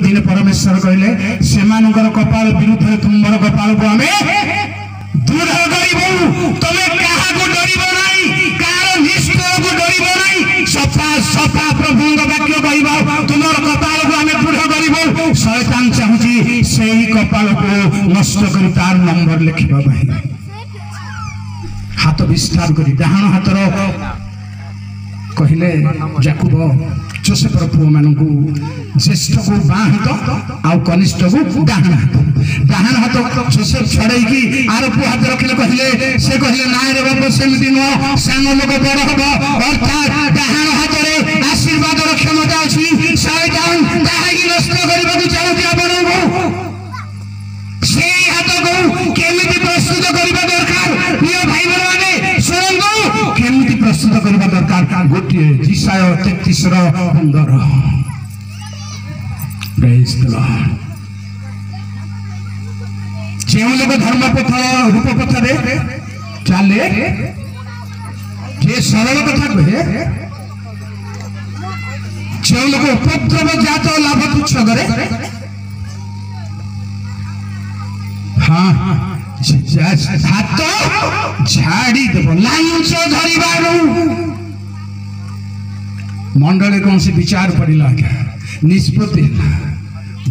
दिन परमेश्वर कहले से कपाल विरुद्ध तुम्हार कपाल को आम दृढ़ करूँ तुम क्या डरब ना कार निष्ठा को डरब ना सफा सफा प्रभु वाक्य कह तुम कपाल को आम दृढ़ करूँ शैतान चाहूँगी से कपाल को नष्ट कर तार नंबर लिखा हाथ विस्तार कर डाण हाथर कहले जाकुब जोसेफर पुओ मानू ज्येष्ठ को बाँ हाथ आउ कनिष्ठ को डाहाण हाथ जोसेफ छड़े आर पुओ हाथ रखिले कहले से कहले ना रे बाप सेमती नुह सान लोक बड़ हम अर्थात डाहाण हाथ में आशीर्वाद क्षमता अच्छी शैतान ताहाकी नष्ट करने को चाहूँगी आपको से हाथ को केमिति प्रस्तुत करबा दरकार प्रिय भाई बहन शुणु केमिति प्रस्तुत करबा दरकार गोटे जिसाय 33:15 प्रेज द लॉर्ड जे लोग धर्म पथ रूप पथ रे चले जे सरल कथा कहे जे लोग उपद्रव जात लाभ तुच्छ करे हाँ हाथ झाड़ी देव लांच धरबार मंडल कौन से विचार पड़ा निष्पत्ति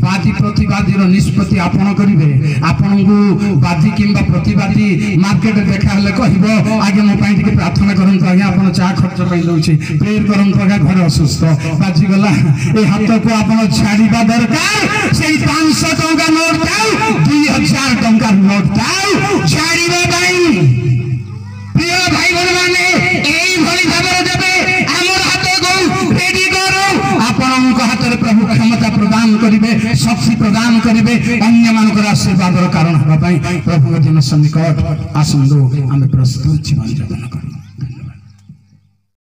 वादी प्रतिवादी निष्पत्ति आपन करेंगे आपन को वादी किंबा प्रतिवादी मार्केट देखा कह आगे मो प्रार्थना करते आज्ञा आप चा खर्च पाई दूसरे प्रेयर करते आज्ञा घर असुस्थ बाजीगला ये हाथ को आप छाड़ा दरकार से 500 टंका नोट था 2000 टंका नोट था छाड़ा प्रिय भाई बहन मैंने यही भाव देवे आमर हाथ को रेडी करो आपण हाथ में प्रभु क्षमता प्रदान करेंगे शक्ति प्रदान करेंगे अन्य मानकर आशीर्वाद कारण हाँपाई प्रभु दिन सन्निकट आसंदो आम प्रस्तुत जीवन यापन कर।